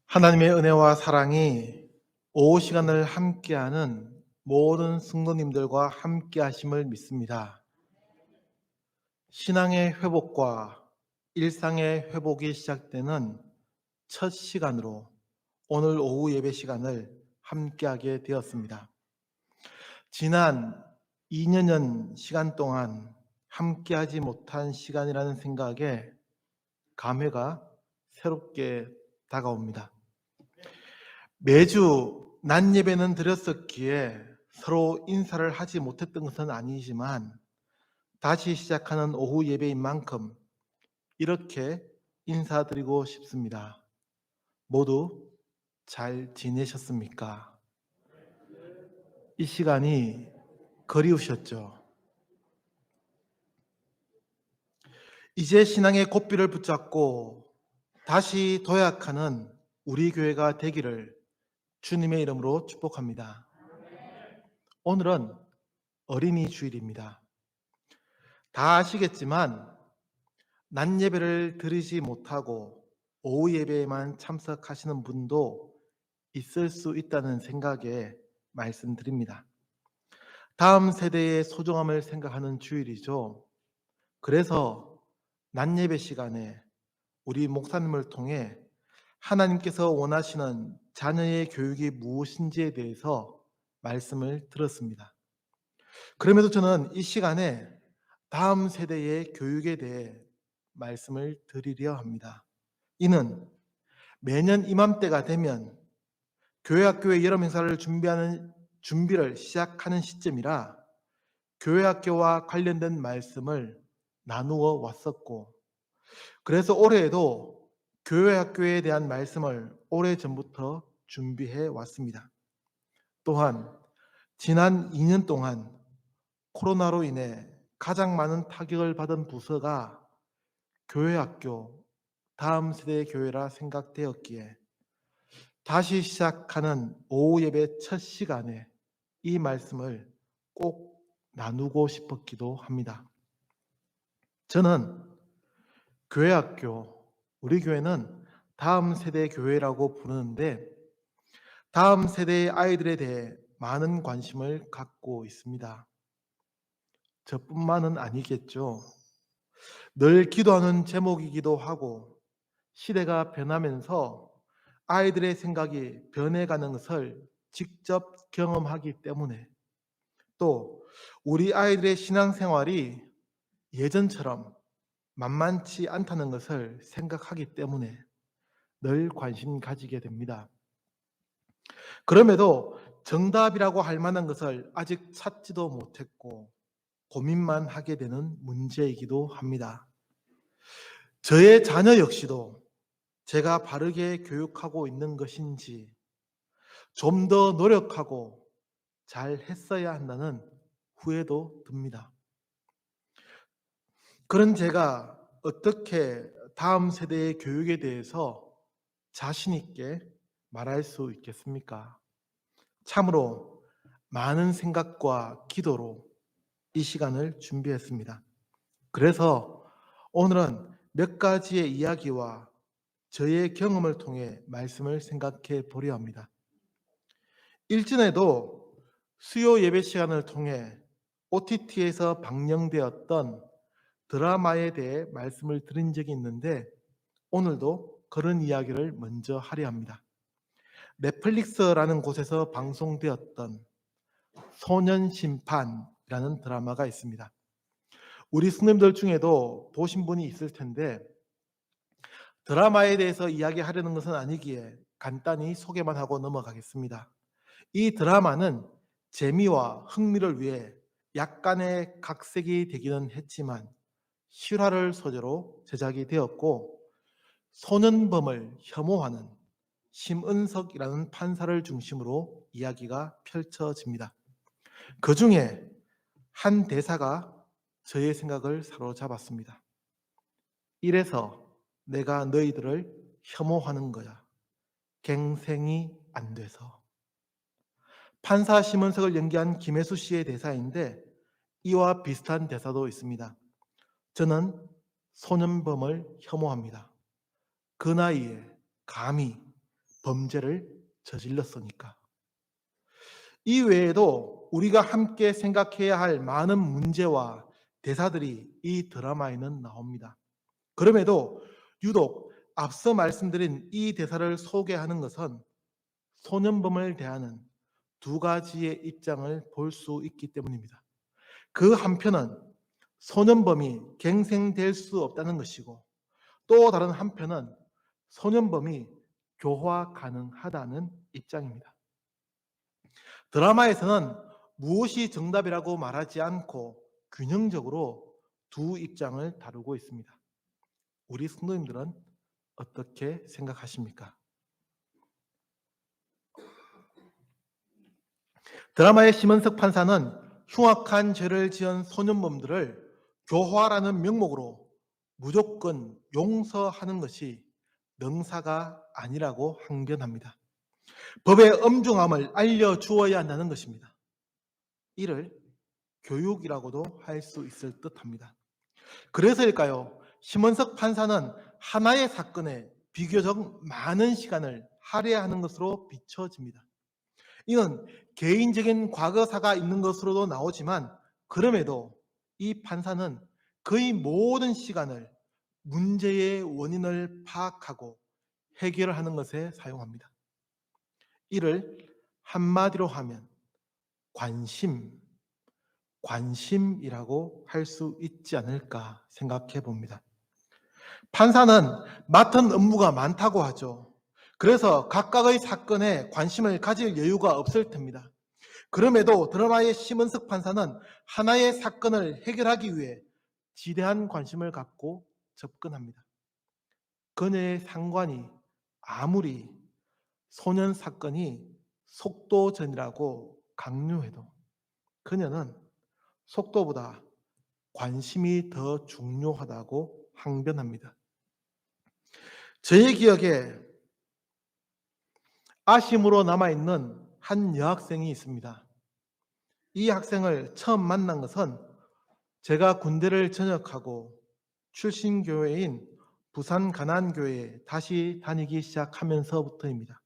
하나님의 은혜와 사랑이 오후 시간을 함께하는 모든 성도님들과 함께하심을 믿습니다. 신앙의 회복과 일상의 회복이 시작되는 첫 시간으로 오늘 오후 예배 시간을 함께하게 되었습니다. 지난 2년여 시간 동안 함께하지 못한 시간이라는 생각에 감회가 새롭게 다가옵니다. 매주 낮 예배는 드렸었기에 서로 인사를 하지 못했던 것은 아니지만 다시 시작하는 오후 예배인 만큼 이렇게 인사드리고 싶습니다. 모두 잘 지내셨습니까? 이 시간이 그리우셨죠? 이제 신앙의 고삐를 붙잡고 다시 도약하는 우리 교회가 되기를 주님의 이름으로 축복합니다. 오늘은 어린이 주일입니다. 다 아시겠지만 낮 예배를 드리지 못하고 오후 예배에만 참석하시는 분도 있을 수 있다는 생각에 말씀드립니다. 다음 세대의 소중함을 생각하는 주일이죠. 그래서 낮 예배 시간에 우리 목사님을 통해 하나님께서 원하시는 자녀의 교육이 무엇인지에 대해서 말씀을 들었습니다. 그럼에도 저는 이 시간에 다음 세대의 교육에 대해 말씀을 드리려 합니다. 이는 매년 이맘때가 되면 교회학교의 여름 행사를 준비를 시작하는 시점이라 교회학교와 관련된 말씀을 나누어 왔었고, 그래서 올해에도 교회학교에 대한 말씀을 오래전부터 준비해 왔습니다. 또한 지난 2년 동안 코로나로 인해 가장 많은 타격을 받은 부서가 교회학교, 다음 세대의 교회라 생각되었기에 다시 시작하는 오후 예배 첫 시간에 이 말씀을 꼭 나누고 싶었기도 합니다. 저는 교회학교, 우리 교회는 다음 세대 교회라고 부르는데 다음 세대의 아이들에 대해 많은 관심을 갖고 있습니다. 저뿐만은 아니겠죠. 늘 기도하는 제목이기도 하고 시대가 변하면서 아이들의 생각이 변해가는 것을 직접 경험하기 때문에 또 우리 아이들의 신앙생활이 예전처럼 만만치 않다는 것을 생각하기 때문에 늘 관심 가지게 됩니다. 그럼에도 정답이라고 할 만한 것을 아직 찾지도 못했고 고민만 하게 되는 문제이기도 합니다. 저의 자녀 역시도 제가 바르게 교육하고 있는 것인지 좀 더 노력하고 잘 했어야 한다는 후회도 듭니다. 그런 제가 어떻게 다음 세대의 교육에 대해서 자신 있게 말할 수 있겠습니까? 참으로 많은 생각과 기도로 이 시간을 준비했습니다. 그래서 오늘은 몇 가지의 이야기와 저의 경험을 통해 말씀을 생각해 보려 합니다. 일전에도 수요 예배 시간을 통해 OTT에서 방영되었던 드라마에 대해 말씀을 드린 적이 있는데 오늘도 그런 이야기를 먼저 하려 합니다. 넷플릭스라는 곳에서 방송되었던 소년심판이라는 드라마가 있습니다. 우리 스님들 중에도 보신 분이 있을 텐데 드라마에 대해서 이야기하려는 것은 아니기에 간단히 소개만 하고 넘어가겠습니다. 이 드라마는 재미와 흥미를 위해 약간의 각색이 되기는 했지만 실화를 소재로 제작이 되었고 소년범을 혐오하는 심은석이라는 판사를 중심으로 이야기가 펼쳐집니다. 그 중에 한 대사가 저의 생각을 사로잡았습니다. 이래서 내가 너희들을 혐오하는 거야. 갱생이 안 돼서. 판사 심은석을 연기한 김혜수 씨의 대사인데 이와 비슷한 대사도 있습니다. 저는 소년범을 혐오합니다. 그 나이에 감히 범죄를 저질렀으니까. 이 외에도 우리가 함께 생각해야 할 많은 문제와 대사들이 이 드라마에는 나옵니다. 그럼에도 유독 앞서 말씀드린 이 대사를 소개하는 것은 소년범을 대하는 두 가지의 입장을 볼 수 있기 때문입니다. 그 한편은 소년범이 갱생될 수 없다는 것이고, 또 다른 한편은 소년범이 교화 가능하다는 입장입니다. 드라마에서는 무엇이 정답이라고 말하지 않고 균형적으로 두 입장을 다루고 있습니다. 우리 성도님들은 어떻게 생각하십니까? 드라마의 심은석 판사는 흉악한 죄를 지은 소년범들을 교화라는 명목으로 무조건 용서하는 것이 능사가 아니라고 항변합니다. 법의 엄중함을 알려주어야 한다는 것입니다. 이를 교육이라고도 할 수 있을 듯합니다. 그래서일까요? 심은석 판사는 하나의 사건에 비교적 많은 시간을 할애하는 것으로 비춰집니다. 이는 개인적인 과거사가 있는 것으로도 나오지만, 그럼에도 이 판사는 거의 모든 시간을 문제의 원인을 파악하고 해결하는 것에 사용합니다. 이를 한마디로 하면 관심이라고 할 수 있지 않을까 생각해 봅니다. 판사는 맡은 업무가 많다고 하죠. 그래서 각각의 사건에 관심을 가질 여유가 없을 텐니다. 그럼에도 드라마의 심은석 판사는 하나의 사건을 해결하기 위해 지대한 관심을 갖고 접근합니다. 그녀의 상관이 아무리 소년 사건이 속도전이라고 강요해도 그녀는 속도보다 관심이 더 중요하다고 항변합니다. 저의 기억에 아심으로 남아있는 한 여학생이 있습니다. 이 학생을 처음 만난 것은 제가 군대를 전역하고 출신 교회인 부산 가난교회에 다시 다니기 시작하면서부터입니다.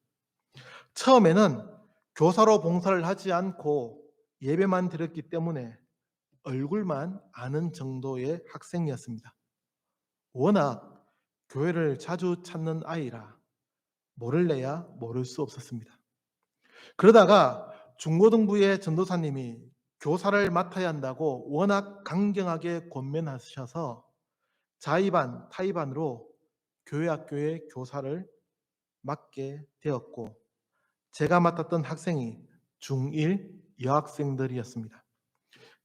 처음에는 교사로 봉사를 하지 않고 예배만 드렸기 때문에 얼굴만 아는 정도의 학생이었습니다. 워낙 교회를 자주 찾는 아이라 모를래야 모를 수 없었습니다. 그러다가 중고등부의 전도사님이 교사를 맡아야 한다고 워낙 강경하게 권면하셔서 자의반, 타의반으로 교회 학교의 교사를 맡게 되었고, 제가 맡았던 학생이 중1 여학생들이었습니다.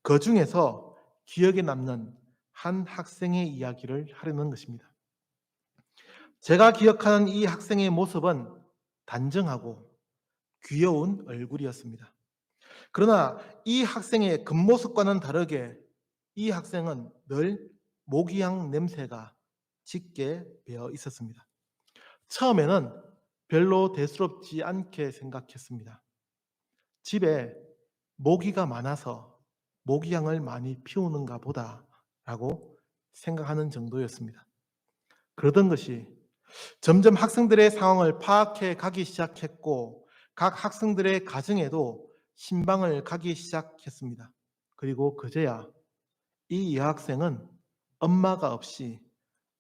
그 중에서 기억에 남는 한 학생의 이야기를 하려는 것입니다. 제가 기억하는 이 학생의 모습은 단정하고 귀여운 얼굴이었습니다. 그러나 이 학생의 겉모습과는 다르게 이 학생은 늘 모기향 냄새가 짙게 배어 있었습니다. 처음에는 별로 대수롭지 않게 생각했습니다. 집에 모기가 많아서 모기향을 많이 피우는가 보다라고 생각하는 정도였습니다. 그러던 것이 점점 학생들의 상황을 파악해 가기 시작했고, 각 학생들의 가정에도 신방을 가기 시작했습니다. 그리고 그제야 이 여학생은 엄마가 없이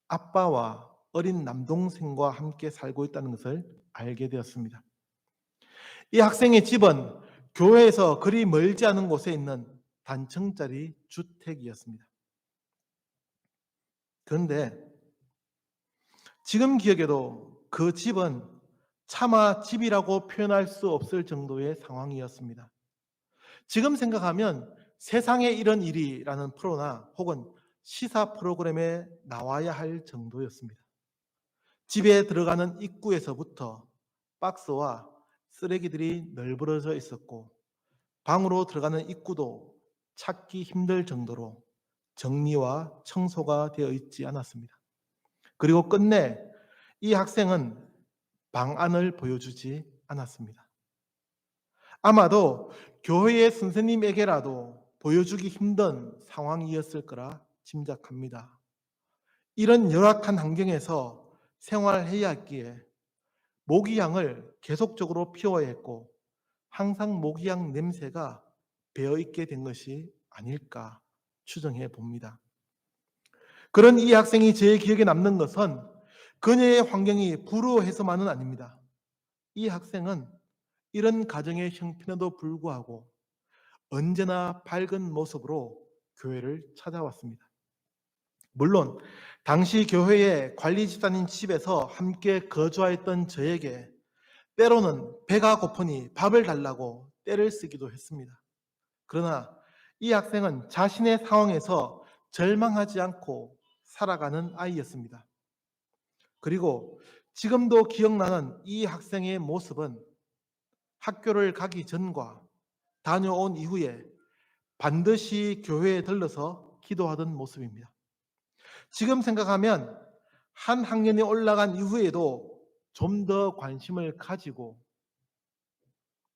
아빠와 어린 남동생과 함께 살고 있다는 것을 알게 되었습니다. 이 학생의 집은 교회에서 그리 멀지 않은 곳에 있는 단층짜리 주택이었습니다. 그런데 지금 기억에도 그 집은 차마 집이라고 표현할 수 없을 정도의 상황이었습니다. 지금 생각하면 세상에 이런 일이라는 프로나 혹은 시사 프로그램에 나와야 할 정도였습니다. 집에 들어가는 입구에서부터 박스와 쓰레기들이 널브러져 있었고, 방으로 들어가는 입구도 찾기 힘들 정도로 정리와 청소가 되어 있지 않았습니다. 그리고 끝내 이 학생은 방 안을 보여주지 않았습니다. 아마도 교회의 선생님에게라도 보여주기 힘든 상황이었을 거라 짐작합니다. 이런 열악한 환경에서 생활해야 했기에 모기향을 계속적으로 피워야 했고 항상 모기향 냄새가 배어있게 된 것이 아닐까 추정해 봅니다. 그런 이 학생이 제 기억에 남는 것은 그녀의 환경이 불우해서만은 아닙니다. 이 학생은 이런 가정의 형편에도 불구하고 언제나 밝은 모습으로 교회를 찾아왔습니다. 물론 당시 교회의 관리 집사님 집에서 함께 거주하였던 저에게 때로는 배가 고프니 밥을 달라고 떼를 쓰기도 했습니다. 그러나 이 학생은 자신의 상황에서 절망하지 않고 살아가는 아이였습니다. 그리고 지금도 기억나는 이 학생의 모습은 학교를 가기 전과 다녀온 이후에 반드시 교회에 들러서 기도하던 모습입니다. 지금 생각하면 한 학년이 올라간 이후에도 좀 더 관심을 가지고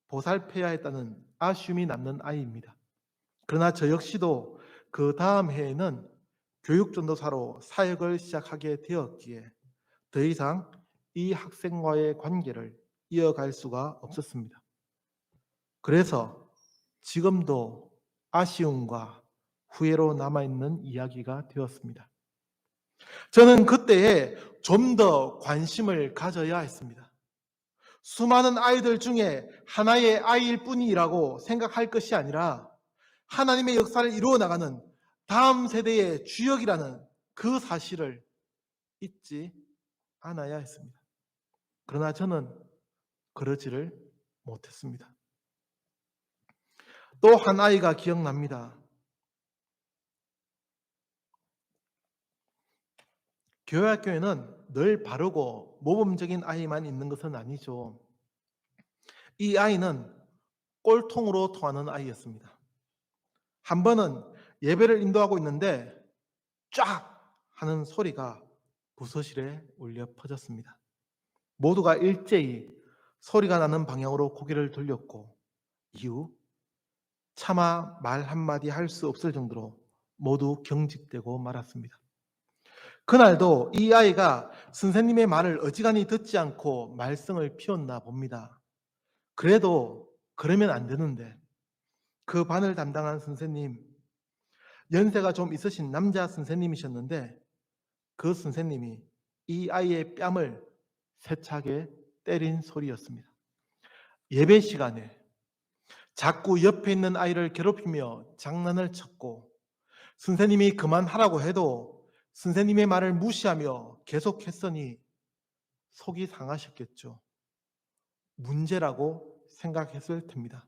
보살펴야 했다는 아쉬움이 남는 아이입니다. 그러나 저 역시도 그 다음 해에는 교육전도사로 사역을 시작하게 되었기에 더 이상 이 학생과의 관계를 이어갈 수가 없었습니다. 그래서 지금도 아쉬움과 후회로 남아있는 이야기가 되었습니다. 저는 그때에 좀 더 관심을 가져야 했습니다. 수많은 아이들 중에 하나의 아이일 뿐이라고 생각할 것이 아니라 하나님의 역사를 이루어 나가는 다음 세대의 주역이라는 그 사실을 잊지 않아야 했습니다. 그러나 저는 그러지를 못했습니다. 또 한 아이가 기억납니다. 교회 학교에는 늘 바르고 모범적인 아이만 있는 것은 아니죠. 이 아이는 꼴통으로 통하는 아이였습니다. 한 번은 예배를 인도하고 있는데 쫙 하는 소리가 부서실에 울려 퍼졌습니다. 모두가 일제히 소리가 나는 방향으로 고개를 돌렸고 이후 차마 말 한마디 할 수 없을 정도로 모두 경직되고 말았습니다. 그날도 이 아이가 선생님의 말을 어지간히 듣지 않고 말썽을 피웠나 봅니다. 그래도 그러면 안 되는데 그 반을 담당한 선생님, 연세가 좀 있으신 남자 선생님이셨는데 그 선생님이 이 아이의 뺨을 세차게 때린 소리였습니다. 예배 시간에 자꾸 옆에 있는 아이를 괴롭히며 장난을 쳤고 선생님이 그만하라고 해도 선생님의 말을 무시하며 계속했으니 속이 상하셨겠죠. 문제라고 생각했을 텐입니다.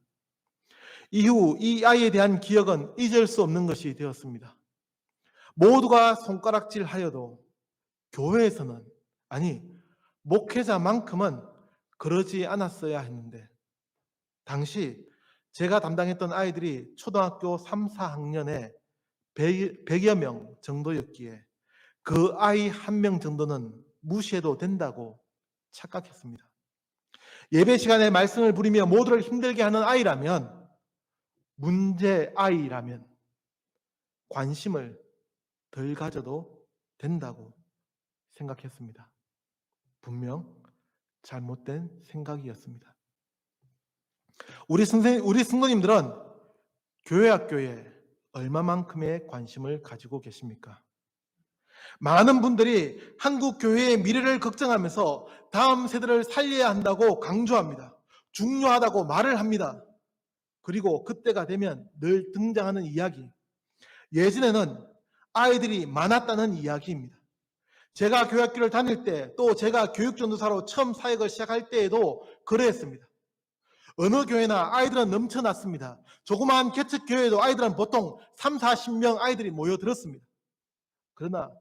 이후 이 아이에 대한 기억은 잊을 수 없는 것이 되었습니다. 모두가 손가락질하여도 교회에서는, 아니 목회자만큼은 그러지 않았어야 했는데 당시 제가 담당했던 아이들이 초등학교 3, 4학년에 100여 명 정도였기에 그 아이 한 명 정도는 무시해도 된다고 착각했습니다. 예배 시간에 말씀을 부리며 모두를 힘들게 하는 아이라면, 문제 아이라면 관심을 덜 가져도 된다고 생각했습니다. 분명 잘못된 생각이었습니다. 우리 성도님들은 교회 학교에 얼마만큼의 관심을 가지고 계십니까? 많은 분들이 한국 교회의 미래를 걱정하면서 다음 세대를 살려야 한다고 강조합니다. 중요하다고 말을 합니다. 그리고 그때가 되면 늘 등장하는 이야기. 예전에는 아이들이 많았다는 이야기입니다. 제가 교회학교를 다닐 때, 또 제가 교육전도사로 처음 사역을 시작할 때에도 그랬습니다. 어느 교회나 아이들은 넘쳐났습니다. 조그마한 개척교회도 아이들은 보통 3, 40명 아이들이 모여들었습니다. 그러나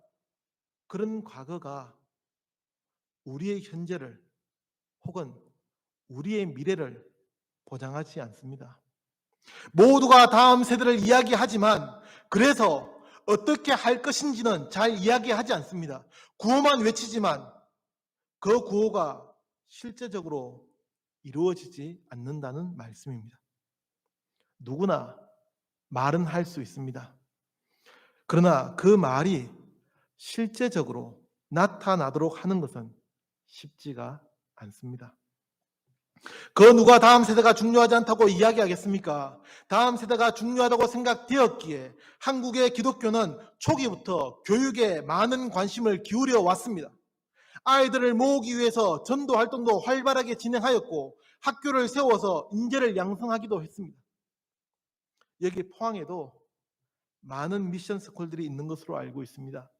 그런 과거가 우리의 현재를 혹은 우리의 미래를 보장하지 않습니다. 모두가 다음 세대를 이야기하지만 그래서 어떻게 할 것인지는 잘 이야기하지 않습니다. 구호만 외치지만 그 구호가 실제적으로 이루어지지 않는다는 말씀입니다. 누구나 말은 할 수 있습니다. 그러나 그 말이 실제적으로 나타나도록 하는 것은 쉽지가 않습니다. 그 누가 다음 세대가 중요하지 않다고 이야기하겠습니까? 다음 세대가 중요하다고 생각되었기에 한국의 기독교는 초기부터 교육에 많은 관심을 기울여 왔습니다. 아이들을 모으기 위해서 전도 활동도 활발하게 진행하였고 학교를 세워서 인재를 양성하기도 했습니다. 여기 포항에도 많은 미션 스쿨들이 있는 것으로 알고 있습니다.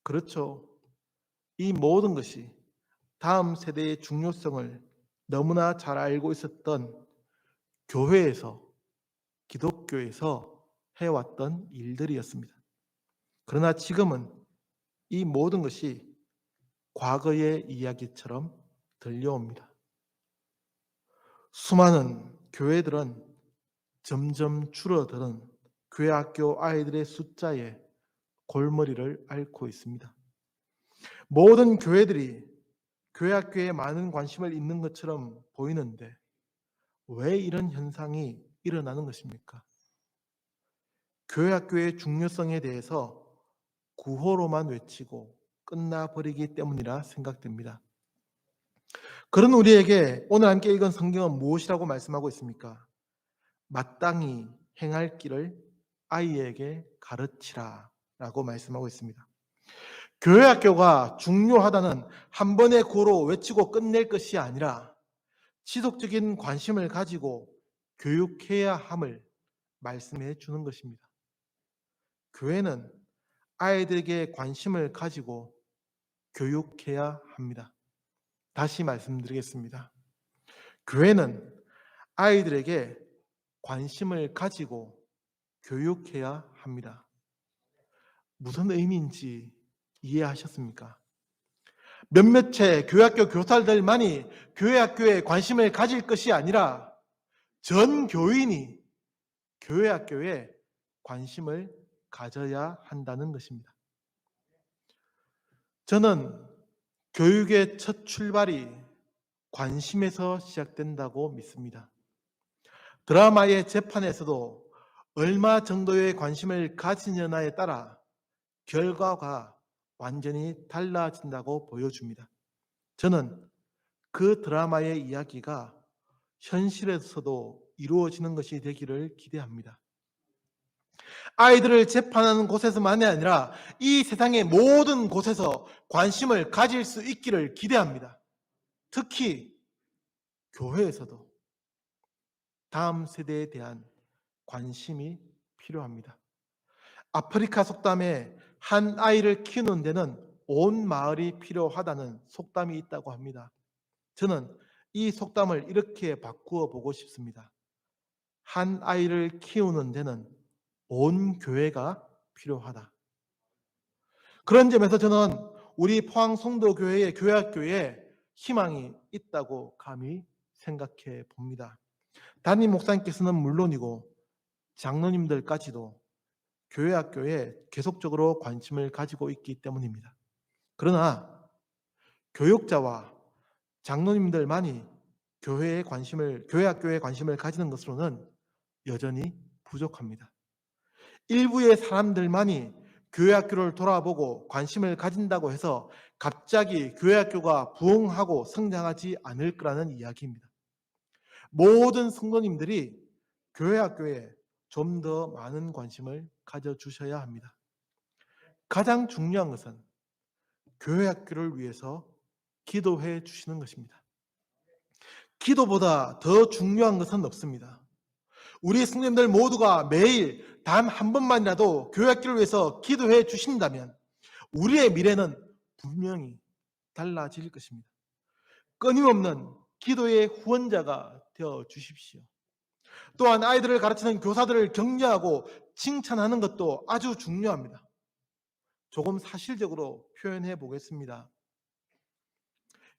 그렇죠. 이 모든 것이 다음 세대의 중요성을 너무나 잘 알고 있었던 교회에서, 기독교에서 해왔던 일들이었습니다. 그러나 지금은 이 모든 것이 과거의 이야기처럼 들려옵니다. 수많은 교회들은 점점 줄어드는 교회 학교 아이들의 숫자에 골머리를 앓고 있습니다. 모든 교회들이 교회 학교에 많은 관심을 있는 것처럼 보이는데 왜 이런 현상이 일어나는 것입니까? 교회 학교의 중요성에 대해서 구호로만 외치고 끝나버리기 때문이라 생각됩니다. 그런 우리에게 오늘 함께 읽은 성경은 무엇이라고 말씀하고 있습니까? 마땅히 행할 길을 아이에게 가르치라 라고 말씀하고 있습니다. 교회 학교가 중요하다는 한 번의 구호로 외치고 끝낼 것이 아니라 지속적인 관심을 가지고 교육해야 함을 말씀해 주는 것입니다. 교회는 아이들에게 관심을 가지고 교육해야 합니다. 다시 말씀드리겠습니다. 교회는 아이들에게 관심을 가지고 교육해야 합니다. 무슨 의미인지 이해하셨습니까? 몇몇의 교회학교 교사들만이 교회학교에 관심을 가질 것이 아니라 전 교인이 교회학교에 관심을 가져야 한다는 것입니다. 저는 교육의 첫 출발이 관심에서 시작된다고 믿습니다. 드라마의 재판에서도 얼마 정도의 관심을 가지느냐에 따라 결과가 완전히 달라진다고 보여줍니다. 저는 그 드라마의 이야기가 현실에서도 이루어지는 것이 되기를 기대합니다. 아이들을 재판하는 곳에서만이 아니라 이 세상의 모든 곳에서 관심을 가질 수 있기를 기대합니다. 특히 교회에서도 다음 세대에 대한 관심이 필요합니다. 아프리카 속담에 한 아이를 키우는 데는 온 마을이 필요하다는 속담이 있다고 합니다. 저는 이 속담을 이렇게 바꾸어 보고 싶습니다. 한 아이를 키우는 데는 온 교회가 필요하다. 그런 점에서 저는 우리 포항 성도교회의 교회학교에 희망이 있다고 감히 생각해 봅니다. 담임 목사님께서는 물론이고 장로님들까지도 교회학교에 계속적으로 관심을 가지고 있기 때문입니다. 그러나 교육자와 장로님들만이 교회학교에 관심을 가지는 것으로는 여전히 부족합니다. 일부의 사람들만이 교회학교를 돌아보고 관심을 가진다고 해서 갑자기 교회학교가 부흥하고 성장하지 않을 거라는 이야기입니다. 모든 성도님들이 교회학교에 좀 더 많은 관심을 가져주셔야 합니다. 가장 중요한 것은 교회학교를 위해서 기도해 주시는 것입니다. 기도보다 더 중요한 것은 없습니다. 우리 성도님들 모두가 매일 단 한 번만이라도 교회학교를 위해서 기도해 주신다면 우리의 미래는 분명히 달라질 것입니다. 끊임없는 기도의 후원자가 되어 주십시오. 또한 아이들을 가르치는 교사들을 격려하고 칭찬하는 것도 아주 중요합니다. 조금 사실적으로 표현해 보겠습니다.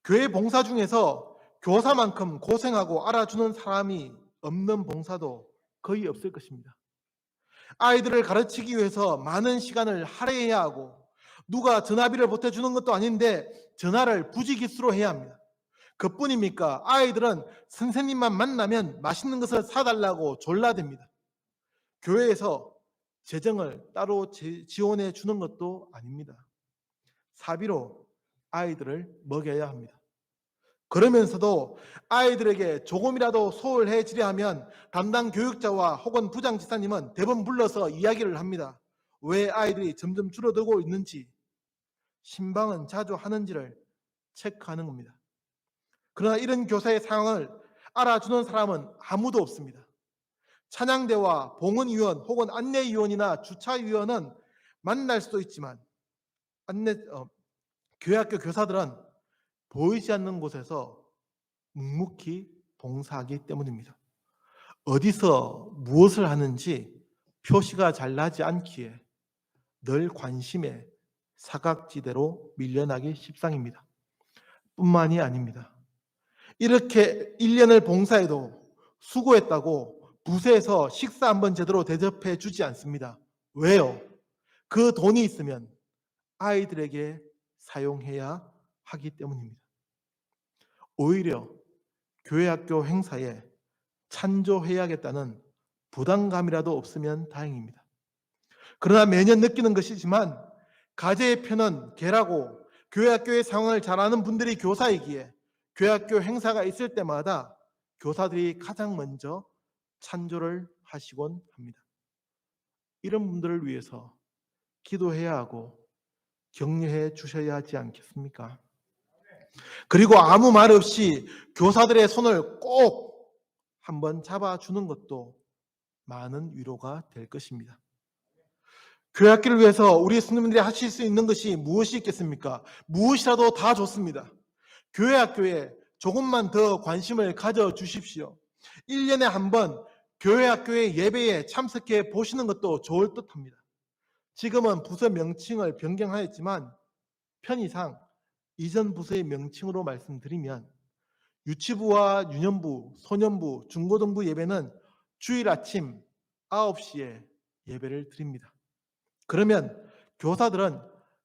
교회 봉사 중에서 교사만큼 고생하고 알아주는 사람이 없는 봉사도 거의 없을 것입니다. 아이들을 가르치기 위해서 많은 시간을 할애해야 하고 누가 전화비를 보태주는 것도 아닌데 전화를 부지기수로 해야 합니다. 그뿐입니까? 아이들은 선생님만 만나면 맛있는 것을 사달라고 졸라댑니다. 교회에서 재정을 따로 지원해 주는 것도 아닙니다. 사비로 아이들을 먹여야 합니다. 그러면서도 아이들에게 조금이라도 소홀해지려 하면 담당 교육자와 혹은 부장지사님은 대번 불러서 이야기를 합니다. 왜 아이들이 점점 줄어들고 있는지, 신방은 자주 하는지를 체크하는 겁니다. 그러나 이런 교사의 상황을 알아주는 사람은 아무도 없습니다. 찬양대와 봉헌위원 혹은 안내위원이나 주차위원은 만날 수도 있지만 교회학교 교사들은 보이지 않는 곳에서 묵묵히 봉사하기 때문입니다. 어디서 무엇을 하는지 표시가 잘 나지 않기에 늘 관심의 사각지대로 밀려나기 십상입니다. 뿐만이 아닙니다. 이렇게 1년을 봉사해도 수고했다고 부서에서 식사 한번 제대로 대접해 주지 않습니다. 왜요? 그 돈이 있으면 아이들에게 사용해야 하기 때문입니다. 오히려 교회 학교 행사에 찬조해야겠다는 부담감이라도 없으면 다행입니다. 그러나 매년 느끼는 것이지만 가제의 편은 개라고 교회 학교의 상황을 잘 아는 분들이 교사이기에 교회 학교 행사가 있을 때마다 교사들이 가장 먼저 찬조를 하시곤 합니다. 이런 분들을 위해서 기도해야 하고 격려해 주셔야 하지 않겠습니까? 그리고 아무 말 없이 교사들의 손을 꼭 한번 잡아주는 것도 많은 위로가 될 것입니다. 교회 학교를 위해서 우리 성도님들이 하실 수 있는 것이 무엇이 있겠습니까? 무엇이라도 다 좋습니다. 교회 학교에 조금만 더 관심을 가져주십시오. 1년에 한 번 교회 학교의 예배에 참석해 보시는 것도 좋을 듯합니다. 지금은 부서 명칭을 변경하였지만 편의상 이전 부서의 명칭으로 말씀드리면 유치부와 유년부, 소년부, 중고등부 예배는 주일 아침 9시에 예배를 드립니다. 그러면 교사들은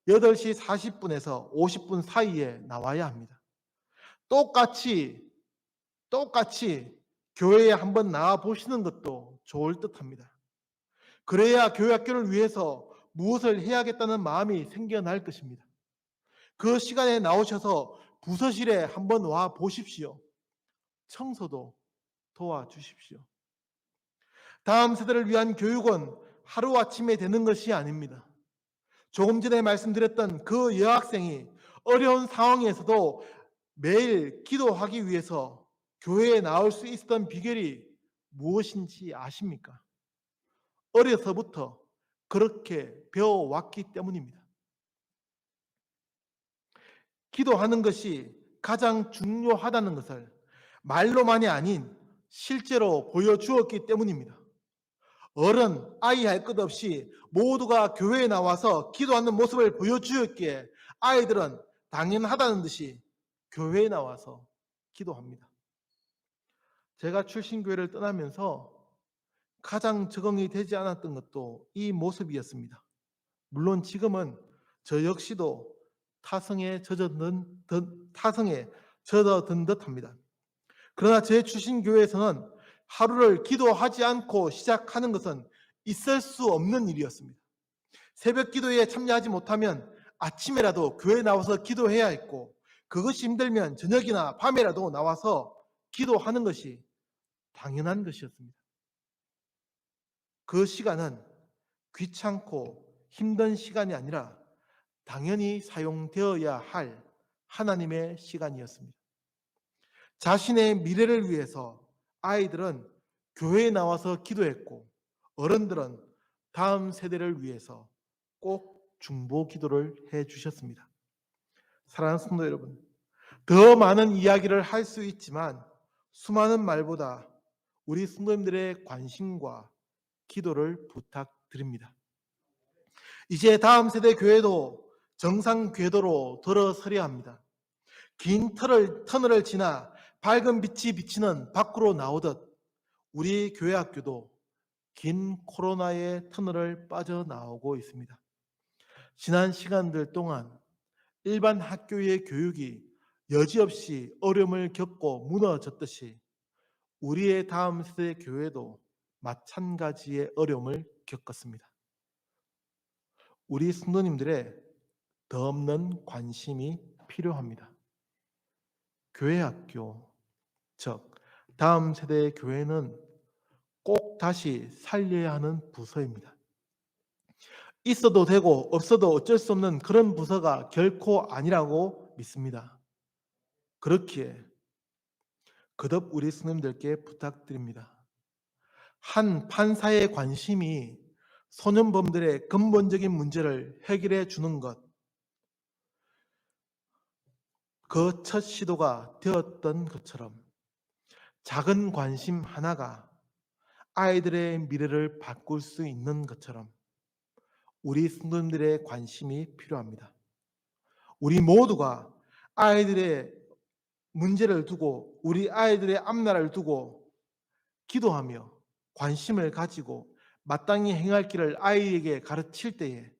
8시 40분에서 50분 사이에 나와야 합니다. 똑같이 교회에 한번 나와 보시는 것도 좋을 듯합니다. 그래야 교회 학교를 위해서 무엇을 해야겠다는 마음이 생겨날 것입니다. 그 시간에 나오셔서 부서실에 한번 와 보십시오. 청소도 도와주십시오. 다음 세대를 위한 교육은 하루아침에 되는 것이 아닙니다. 조금 전에 말씀드렸던 그 여학생이 어려운 상황에서도 매일 기도하기 위해서 교회에 나올 수 있었던 비결이 무엇인지 아십니까? 어려서부터 그렇게 배워왔기 때문입니다. 기도하는 것이 가장 중요하다는 것을 말로만이 아닌 실제로 보여주었기 때문입니다. 어른, 아이 할 것 없이 모두가 교회에 나와서 기도하는 모습을 보여주었기에 아이들은 당연하다는 듯이 교회에 나와서 기도합니다. 제가 출신교회를 떠나면서 가장 적응이 되지 않았던 것도 이 모습이었습니다. 물론 지금은 저 역시도 타성에 젖어든 듯합니다. 그러나 제 출신교회에서는 하루를 기도하지 않고 시작하는 것은 있을 수 없는 일이었습니다. 새벽 기도에 참여하지 못하면 아침에라도 교회에 나와서 기도해야 했고, 그것이 힘들면 저녁이나 밤에라도 나와서 기도하는 것이 당연한 것이었습니다. 그 시간은 귀찮고 힘든 시간이 아니라 당연히 사용되어야 할 하나님의 시간이었습니다. 자신의 미래를 위해서 아이들은 교회에 나와서 기도했고, 어른들은 다음 세대를 위해서 꼭 중보 기도를 해 주셨습니다. 사랑하는 성도 여러분, 더 많은 이야기를 할 수 있지만 수많은 말보다 우리 성도님들의 관심과 기도를 부탁드립니다. 이제 다음 세대 교회도 정상 궤도로 들어서려 합니다. 긴 터널을 지나 밝은 빛이 비치는 밖으로 나오듯 우리 교회 학교도 긴 코로나의 터널을 빠져나오고 있습니다. 지난 시간들 동안 일반 학교의 교육이 여지없이 어려움을 겪고 무너졌듯이 우리의 다음 세대 교회도 마찬가지의 어려움을 겪었습니다. 우리 성도님들의 더 없는 관심이 필요합니다. 교회 학교, 즉 다음 세대의 교회는 꼭 다시 살려야 하는 부서입니다. 있어도 되고 없어도 어쩔 수 없는 그런 부서가 결코 아니라고 믿습니다. 그렇기에 거듭 우리 스님들께 부탁드립니다. 한 판사의 관심이 소년범들의 근본적인 문제를 해결해 주는 것, 그 첫 시도가 되었던 것처럼 작은 관심 하나가 아이들의 미래를 바꿀 수 있는 것처럼 우리 스님들의 관심이 필요합니다. 우리 모두가 아이들의 문제를 두고 우리 아이들의 앞날을 두고 기도하며 관심을 가지고 마땅히 행할 길을 아이에게 가르칠 때에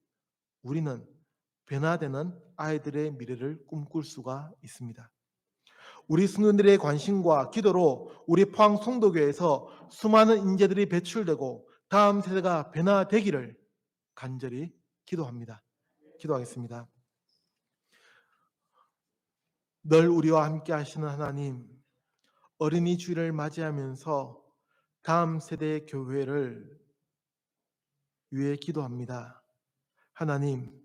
우리는 변화되는 아이들의 미래를 꿈꿀 수가 있습니다. 우리 성도들의 관심과 기도로 우리 포항 성도교회에서 수많은 인재들이 배출되고 다음 세대가 변화되기를 간절히 기도합니다. 기도하겠습니다. 늘 우리와 함께 하시는 하나님, 어린이 주일을 맞이하면서 다음 세대의 교회를 위해 기도합니다. 하나님,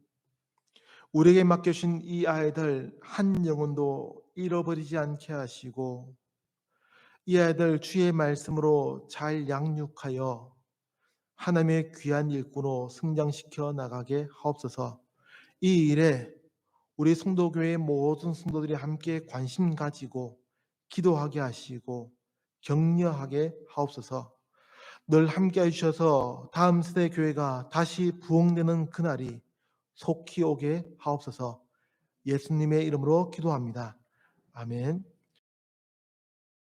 우리에게 맡겨주신 이 아이들 한 영혼도 잃어버리지 않게 하시고 이 아이들 주의 말씀으로 잘 양육하여 하나님의 귀한 일꾼으로 성장시켜 나가게 하옵소서. 이 일에 우리 성도교회의 모든 성도들이 함께 관심 가지고 기도하게 하시고 격려하게 하옵소서. 늘 함께 해주셔서 다음 세대 교회가 다시 부흥되는 그날이 속히 오게 하옵소서. 예수님의 이름으로 기도합니다. 아멘.